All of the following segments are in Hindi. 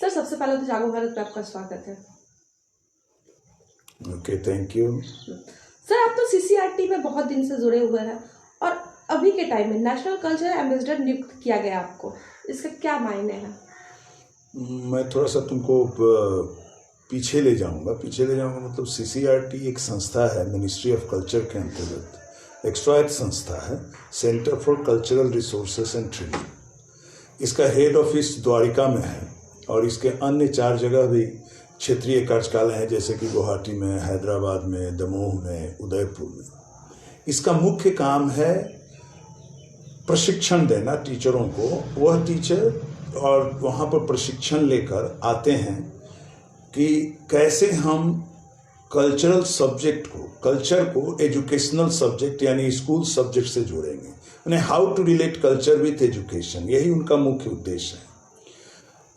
सर सबसे पहले तो जागो भारत पे आपका स्वागत है। Okay, thank you. सर आप तो सीसीआरटी में बहुत दिन से जुड़े हुए हैं और अभी के टाइम में नेशनल कल्चर एम्बेसडर नियुक्त किया गया आपको, इसका क्या मायने हैं? मैं थोड़ा सा तुमको पीछे ले जाऊंगा मतलब सीसीआरटी एक संस्था है, मिनिस्ट्री ऑफ कल्चर के अंतर्गत एक स्वायत्त संस्था है, centre for cultural resources and training. इसका हेड ऑफिस द्वारिका में है और इसके अन्य 4 जगह भी क्षेत्रीय कार्यकालय हैं, जैसे कि गुवाहाटी में, हैदराबाद में, दमोह में, उदयपुर में। इसका मुख्य काम है प्रशिक्षण देना टीचरों को। वह टीचर और वहाँ पर प्रशिक्षण लेकर आते हैं कि कैसे हम कल्चरल सब्जेक्ट को, कल्चर को एजुकेशनल सब्जेक्ट यानी स्कूल सब्जेक्ट से जोड़ेंगे, यानी how to relate culture with education, यही उनका मुख्य उद्देश्य है।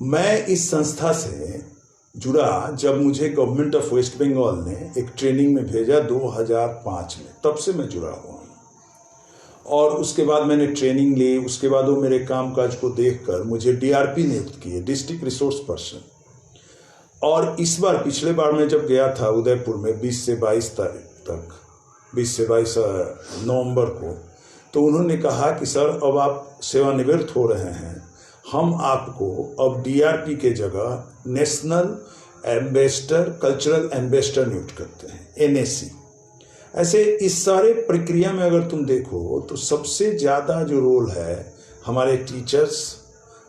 मैं इस संस्था से जुड़ा जब मुझे गवर्नमेंट ऑफ वेस्ट बंगाल ने एक ट्रेनिंग में भेजा 2005 में, तब से मैं जुड़ा हुआ हूँ। और उसके बाद मैंने ट्रेनिंग ली, उसके बाद वो मेरे कामकाज को देखकर मुझे डीआरपी नियुक्त किए, डिस्ट्रिक्ट रिसोर्स पर्सन। और इस बार, पिछले बार मैं जब गया था उदयपुर में 20 से 22 तारीख तक, 20 से 22 नवंबर को, तो उन्होंने कहा कि सर अब आप सेवानिवृत्त हो रहे हैं, हम आपको अब डीआरपी के जगह नेशनल एम्बेसडर, कल्चरल एम्बेसडर नियुक्त करते हैं, एनएसी। ऐसे इस सारे प्रक्रिया में अगर तुम देखो तो सबसे ज़्यादा जो रोल है हमारे टीचर्स,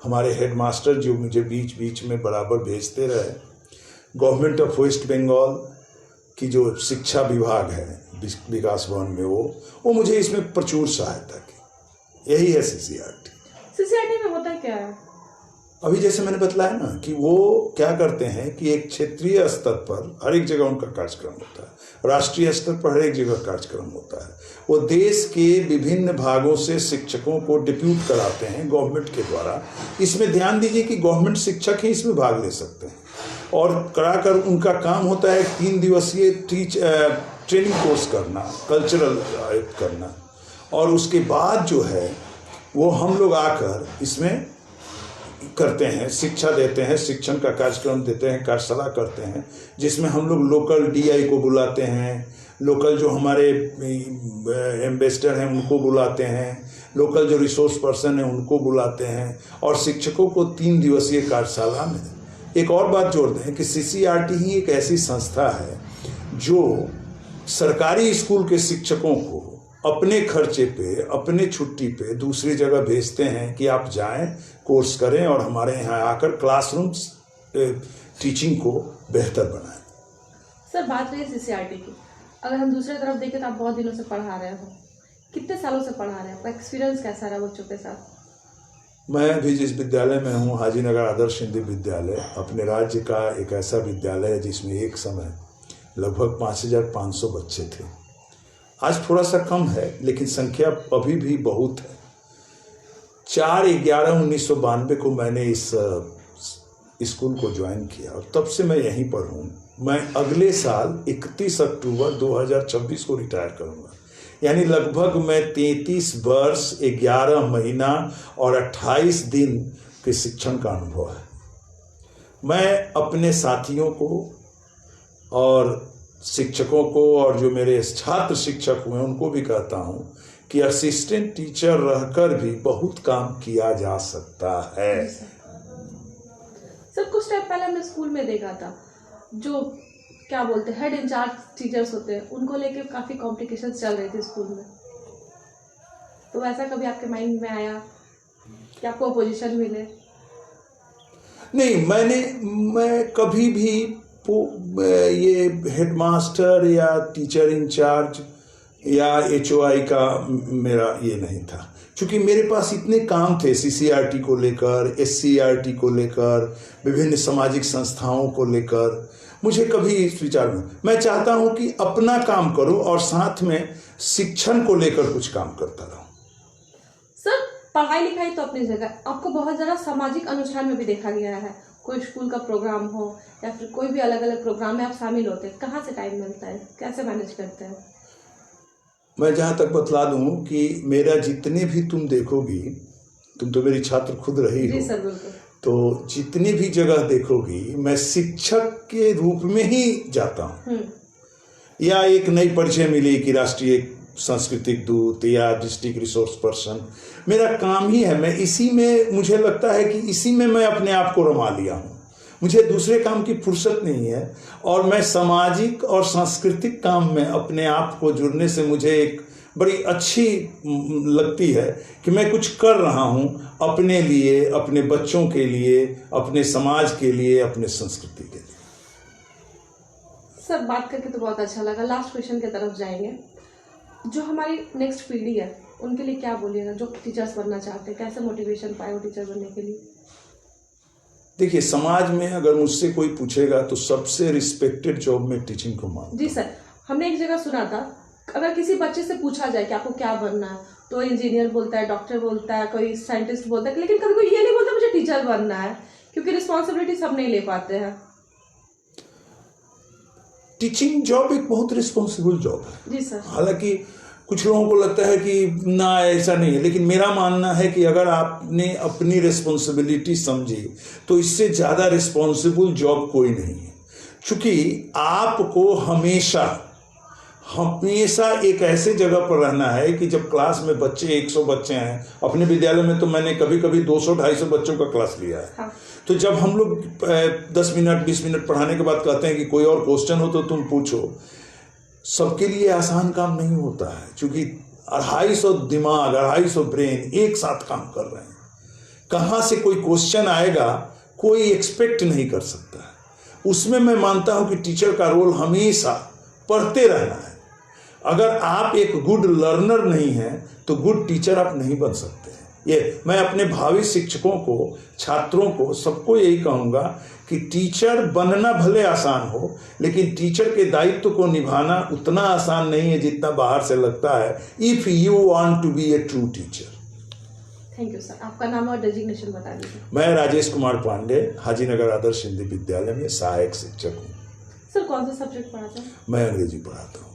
हमारे हेडमास्टर जो मुझे बीच बीच में बराबर भेजते रहे, गवर्नमेंट ऑफ वेस्ट बंगाल की जो शिक्षा विभाग है विकास भवन में, वो मुझे इसमें प्रचुर सहायता की। यही है सीसीआरटी। सीसीआरटी में होता क्या है? अभी जैसे मैंने बतलाया ना कि वो क्या करते हैं कि एक क्षेत्रीय स्तर पर हर एक जगह उनका कार्यक्रम होता है, राष्ट्रीय स्तर पर हर एक जगह कार्यक्रम होता है। वो देश के विभिन्न भागों से शिक्षकों को डिप्यूट कराते हैं गवर्नमेंट के द्वारा। इसमें ध्यान दीजिए कि गवर्नमेंट शिक्षक ही इसमें भाग ले सकते हैं और कराकर उनका काम होता है 3 दिवसीय ट्रेनिंग कोर्स करना, कल्चरल करना। और उसके बाद जो है वो हम लोग आकर इसमें करते हैं, शिक्षा देते हैं, शिक्षण का कार्यक्रम देते हैं, कार्यशाला करते हैं, जिसमें हम लोग लोकल डीआई को बुलाते हैं, लोकल जो हमारे एम्बेसडर हैं उनको बुलाते हैं, लोकल जो रिसोर्स पर्सन हैं उनको बुलाते हैं। और शिक्षकों को 3 दिवसीय कार्यशाला में एक और बात जोड़ दें कि सीसीआरटी ही एक ऐसी संस्था है जो सरकारी स्कूल के शिक्षकों को अपने खर्चे पे, अपने छुट्टी पे दूसरी जगह भेजते हैं कि आप जाएं, कोर्स करें और हमारे यहाँ आकर क्लासरूम टीचिंग को बेहतर बनाएं। सर बात रही सीसीआरटी की, अगर हम दूसरी तरफ देखें तो आप बहुत दिनों से पढ़ा रहे हो, कितने सालों से पढ़ा रहे हैं, आपका एक्सपीरियंस कैसा रहा बच्चों के साथ? मैं भी जिस विद्यालय में हूँ, हाजीनगर आदर्श हिंदी विद्यालय, अपने राज्य का एक ऐसा विद्यालय है जिसमें एक समय लगभग 5500 बच्चे थे। आज थोड़ा सा कम है लेकिन संख्या अभी भी बहुत है। 4/11/1992 को मैंने इस स्कूल को ज्वाइन किया और तब से मैं यहीं पर हूँ। मैं अगले साल 31 अक्टूबर 2026 को रिटायर करूँगा, यानी लगभग मैं 33 वर्ष 11 महीना और 28 दिन के शिक्षण का अनुभव है। मैं अपने साथियों को और शिक्षकों को और जो मेरे छात्र शिक्षक हुए उनको भी कहता हूँ कि असिस्टेंट टीचर रहकर भी बहुत काम किया जा सकता है। सर कुछ टाइम पहले हमने स्कूल में देखा था, जो क्या बोलते हैं हेड इंचार्ज टीचर्स होते हैं, उनको लेके काफ़ी कॉम्प्लिकेशंस चल रही थी स्कूल में, तो वैसा कभी आपके माइंड में आया कि आपको पोजीशन मिले? नहीं, मैं कभी भी ये हेडमास्टर या टीचर इंचार्ज या एचओआई का मेरा ये नहीं था, क्योंकि मेरे पास इतने काम थे सीसीआरटी को लेकर, एससीआरटी को लेकर, विभिन्न सामाजिक संस्थाओं को लेकर। मुझे कभी इस विचार में, मैं चाहता हूँ कि अपना काम करूँ और साथ में शिक्षण को लेकर कुछ काम करता रहूँ। सर पढ़ाई लिखाई तो अपनी जगह, आपको बहुत ज़्यादा सामाजिक अनुष्ठान में भी देखा गया है, कोई स्कूल का प्रोग्राम हो या फिर कोई भी अलग अलग प्रोग्राम में आप शामिल होते हैं, कहाँ से टाइम मिलता है, कैसे मैनेज करते हैं? मैं जहाँ तक बतला दूँ कि मेरा जितने भी तुम देखोगी, तुम तो मेरी छात्र खुद रही हो, जी सर बिल्कुल। तो जितनी भी जगह देखोगी मैं शिक्षक के रूप में ही जाता हूँ, या एक नई परिचय मिली कि राष्ट्रीय सांस्कृतिक दूत या डिस्ट्रिक्ट रिसोर्स पर्सन, मेरा काम ही है, मैं इसी में, मुझे लगता है कि इसी में मैं अपने आप को रमा लिया हूँ। मुझे दूसरे काम की फुर्सत नहीं है, और मैं सामाजिक और सांस्कृतिक काम में अपने आप को जुड़ने से मुझे एक बड़ी अच्छी लगती है कि मैं कुछ कर रहा हूँ अपने लिए, अपने बच्चों के लिए, अपने समाज के लिए, अपने संस्कृति के लिए। सर बात करके तो बहुत अच्छा लगा। लास्ट क्वेश्चन की तरफ जाएंगे। जो हमारी नेक्स्ट पीढ़ी है उनके लिए क्या बोलिएगा, जो टीचर्स बनना चाहते हैं, कैसे मोटिवेशन पाए वो टीचर बनने के लिए? देखिए, समाज में अगर मुझसे कोई पूछेगा तो सबसे रिस्पेक्टेड जॉब में टीचिंग को मानता हूं। जी सर, हमने एक जगह सुना था, अगर किसी बच्चे से पूछा जाए कि आपको क्या बनना है, तो इंजीनियर बोलता है, डॉक्टर बोलता है, कोई साइंटिस्ट बोलता है, लेकिन कभी कोई ये नहीं बोलता मुझे टीचर बनना है, क्योंकि रिस्पॉन्सिबिलिटी सब नहीं ले पाते हैं। टीचिंग जॉब एक बहुत रिस्पॉन्सिबल जॉब है। जी सर। हालांकि कुछ लोगों को लगता है कि ना ऐसा नहीं है, लेकिन मेरा मानना है कि अगर आपने अपनी रिस्पॉन्सिबिलिटी समझी तो इससे ज़्यादा रिस्पॉन्सिबल जॉब कोई नहीं है। क्योंकि आपको हमेशा एक ऐसे जगह पर रहना है कि जब क्लास में बच्चे 100 बच्चे हैं, अपने विद्यालय में तो मैंने कभी कभी 200-250 बच्चों का क्लास लिया है। हाँ। तो जब हम लोग 10 मिनट 20 मिनट पढ़ाने के बाद कहते हैं कि कोई और क्वेश्चन हो तो तुम पूछो, सबके लिए आसान काम नहीं होता है, क्योंकि 250 दिमाग, 250 ब्रेन एक साथ काम कर रहे हैं। कहाँ से कोई क्वेश्चन आएगा कोई एक्सपेक्ट नहीं कर सकता है। उसमें मैं मानता हूं कि टीचर का रोल हमेशा पढ़ते रहना है। अगर आप एक गुड लर्नर नहीं हैं तो गुड टीचर आप नहीं बन सकते। ये मैं अपने भावी शिक्षकों को, छात्रों को, सबको यही कहूँगा कि टीचर बनना भले आसान हो, लेकिन टीचर के दायित्व को निभाना उतना आसान नहीं है जितना बाहर से लगता है, if you want to be a true teacher. Thank you sir. आपका नाम और डेजिग्नेशन बता दीजिए। मैं राजेश कुमार पांडे, हाजीनगर आदर्श हिंदी विद्यालय में सहायक शिक्षक हूँ। सर कौन सा सब्जेक्ट पढ़ाते हैं? मैं अंग्रेजी पढ़ाता हूँ।